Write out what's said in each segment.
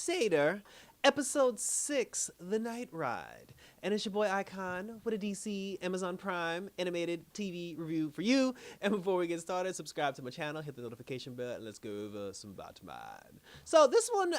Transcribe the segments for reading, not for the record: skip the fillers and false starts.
Crusader, Episode 6, The Night Ride. And it's your boy Icon with a DC Amazon Prime animated TV review for you. And before we get started, subscribe to my channel, hit the notification bell, and let's go over some Batman. So this one,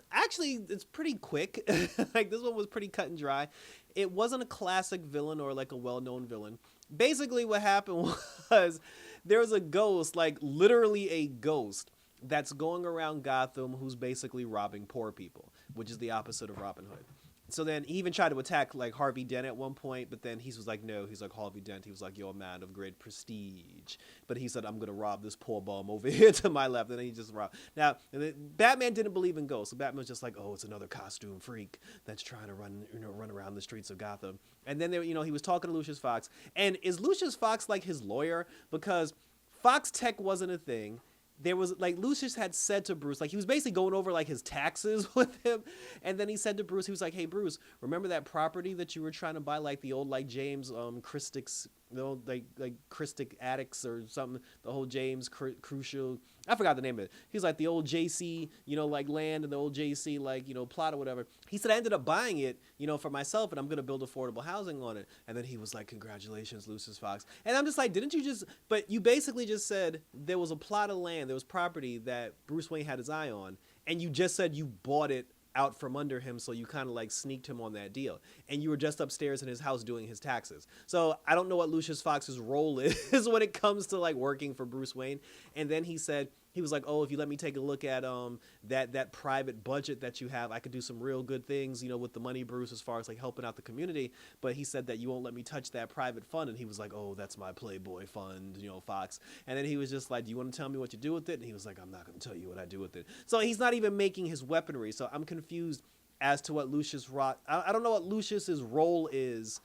actually, it's pretty quick. Like, this one was pretty cut and dry. It wasn't a classic villain or like a well-known villain. Basically, what happened was there was a ghost, like literally a ghost, that's going around Gotham who's basically robbing poor people, which is the opposite of Robin Hood. So then he even tried to attack like Harvey Dent at one point, but then he was like, no, he's like Harvey Dent. He was like, you're a man of great prestige. But he said, I'm going to rob this poor bum over here to my left. And then he just robbed. Now, Batman didn't believe in ghosts. So Batman was just like, oh, it's another costume freak that's trying to run around the streets of Gotham. And then, he was talking to Lucius Fox. And is Lucius Fox like his lawyer? Because Fox Tech wasn't a thing. There was like Lucius had said to Bruce, like he was basically going over like his taxes with him, and then he said to Bruce, he was like, hey Bruce, remember that property that you were trying to buy, like the old like James Christics, like Christic Attics or something, the whole James Crucial, I forgot the name of it. He's like the old JC, like land and the old JC like plot or whatever. He said I ended up buying it, for myself, and I'm gonna build affordable housing on it. And then he was like, congratulations, Lucius Fox. And I'm just like, didn't you just? But you basically just said there was a plot of land. There was property that Bruce Wayne had his eye on, and you just said you bought it out from under him, so you kind of like sneaked him on that deal, and you were just upstairs in his house doing his taxes. So I don't know what Lucius Fox's role is when it comes to like working for Bruce Wayne. And then he said, he was like, oh, if you let me take a look at that private budget that you have, I could do some real good things, with the money, Bruce, as far as like helping out the community. But he said that you won't let me touch that private fund. And he was like, oh, that's my Playboy fund, Fox. And then he was just like, do you want to tell me what you do with it? And he was like, I'm not going to tell you what I do with it. So he's not even making his weaponry. So I'm confused as to what Lucius I don't know what Lucius's role is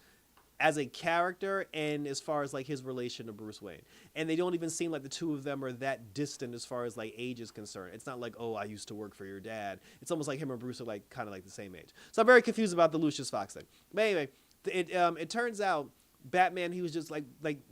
as a character and as far as like his relation to Bruce Wayne. And they don't even seem like the two of them are that distant as far as like age is concerned. It's not like, oh, I used to work for your dad. It's almost like him and Bruce are like kind of like the same age. So I'm very confused about the Lucius Fox thing. But anyway, it turns out Batman, he was just like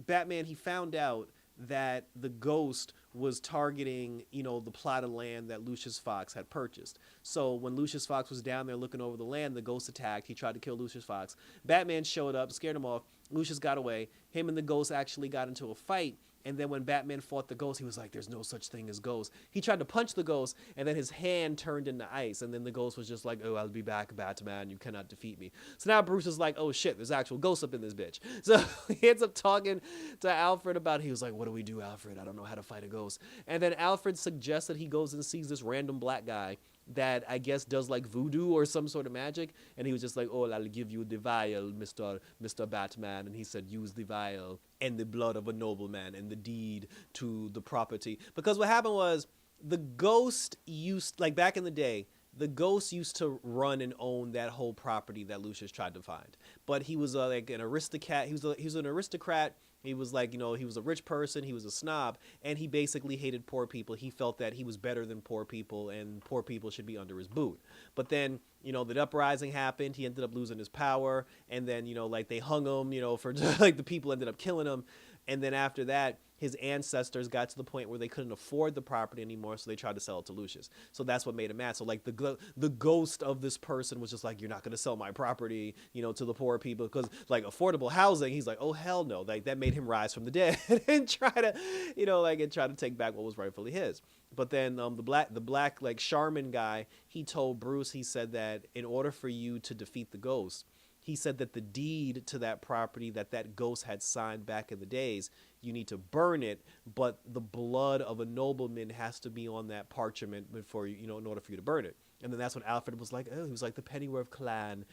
Batman, he found out that the ghost was targeting, the plot of land that Lucius Fox had purchased. So when Lucius Fox was down there looking over the land, the ghost attacked. He tried to kill Lucius Fox. Batman showed up, scared him off. Lucius got away. Him and the ghost actually got into a fight. And then when Batman fought the ghost, he was like, there's no such thing as ghosts. He tried to punch the ghost, and then his hand turned into ice. And then the ghost was just like, oh, I'll be back, Batman. You cannot defeat me. So now Bruce is like, oh, shit, there's actual ghosts up in this bitch. So he ends up talking to Alfred about it. He was like, what do we do, Alfred? I don't know how to fight a ghost. And then Alfred suggests that he goes and sees this random black guy that I guess does like voodoo or some sort of magic. And he was just like, oh, I'll give you the vial, Mr. Batman. And he said, use the vial and the blood of a nobleman and the deed to the property. Because what happened was the ghost used, like back in the day, the ghost used to run and own that whole property that Lucius tried to find. But he was like an aristocrat. He was an aristocrat. He was like, he was a rich person. He was a snob. And he basically hated poor people. He felt that he was better than poor people and poor people should be under his boot. But then, the uprising happened. He ended up losing his power. And then, like they hung him, for like the people ended up killing him. And then after that, his ancestors got to the point where they couldn't afford the property anymore, so they tried to sell it to Lucius. So that's what made him mad. So like the ghost of this person was just like, you're not going to sell my property, to the poor people, because like affordable housing. He's like, oh hell no, like that made him rise from the dead and try to take back what was rightfully his. But then the black like shaman guy, he told Bruce, he said that in order for you to defeat the ghost, he said that the deed to that property that ghost had signed back in the days, you need to burn it, but the blood of a nobleman has to be on that parchment before you, in order for you to burn it. And then that's when Alfred was like, oh, he was like, the Pennyworth clan,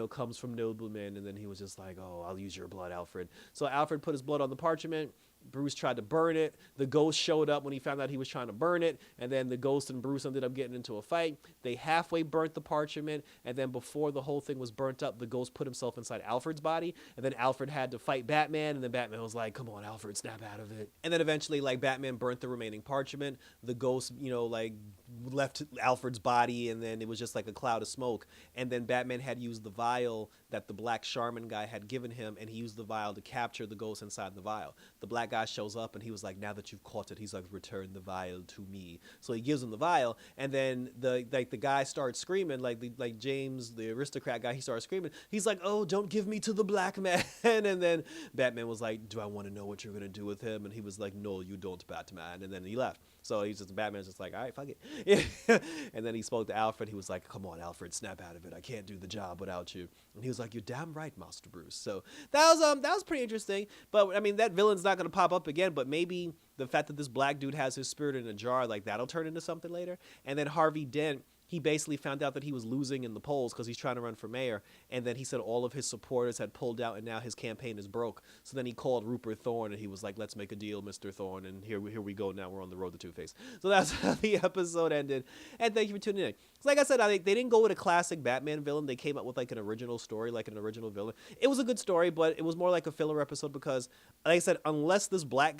comes from noblemen. And then he was just like, oh, I'll use your blood, Alfred. So Alfred put his blood on the parchment. Bruce tried to burn it. The ghost showed up when he found out he was trying to burn it. And then the ghost and Bruce ended up getting into a fight. They halfway burnt the parchment. And then before the whole thing was burnt up, the ghost put himself inside Alfred's body. And then Alfred had to fight Batman. And then Batman was like, come on, Alfred, snap out of it. And then eventually, like, Batman burnt the remaining parchment. The ghost, like, left Alfred's body. And then it was just like a cloud of smoke. And then Batman had used the vial that the black shaman guy had given him. And he used the vial to capture the ghost inside the vial. The black guy guy shows up and he was like, now that you've caught it, he's like, return the vial to me. So he gives him the vial, and then the guy starts screaming, like James, the aristocrat guy, he starts screaming. He's like, oh, don't give me to the black man. And then Batman was like, do I want to know what you're gonna do with him? And he was like, no, you don't, Batman. And then he left. So Batman's just like, all right, fuck it. And then he spoke to Alfred. He was like, come on, Alfred, snap out of it. I can't do the job without you. And he was like, you're damn right, Master Bruce. So that was pretty interesting. But I mean, that villain's not gonna pop up again. But maybe the fact that this black dude has his spirit in a jar, like that'll turn into something later. And then Harvey Dent, he basically found out that he was losing in the polls because he's trying to run for mayor. And then he said all of his supporters had pulled out and now his campaign is broke. So then he called Rupert Thorne and he was like, let's make a deal, Mr. Thorne. And here we go. Now we're on the road to Two-Face. So that's how the episode ended. And thank you for tuning in. So like I said, they didn't go with a classic Batman villain. They came up with like an original story, like an original villain. It was a good story, but it was more like a filler episode because, like I said, unless this black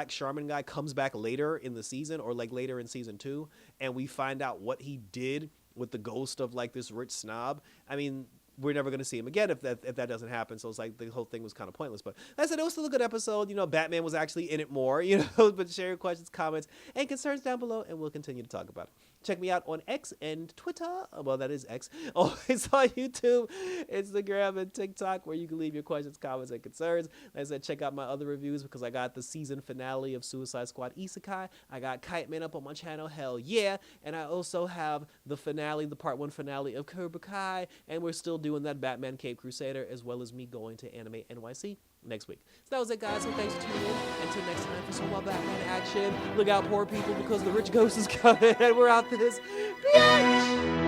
Charmin guy comes back later in the season or like later in season 2 and we find out what he did with the ghost of like this rich snob, I mean, we're never going to see him again if that doesn't happen. So it's like the whole thing was kind of pointless. But like I said, it was still a good episode. You know, Batman was actually in it more, you know, but share your questions, comments, and concerns down below, and we'll continue to talk about it. Check me out on X and Twitter. Well, that is X. Always on YouTube, Instagram, and TikTok, where you can leave your questions, comments, and concerns. Like I said, check out my other reviews because I got the season finale of Suicide Squad Isekai. I got Kite Man up on my channel, hell yeah. And I also have the finale, the part 1 finale of Cobra Kai, and we're still doing that Batman Cape Crusader, as well as me going to Anime NYC next week. So that was it, guys. So thanks for tuning in. Until next time for some more Batman action. Look out, poor people, because the rich ghost is coming, and we're out this bitch.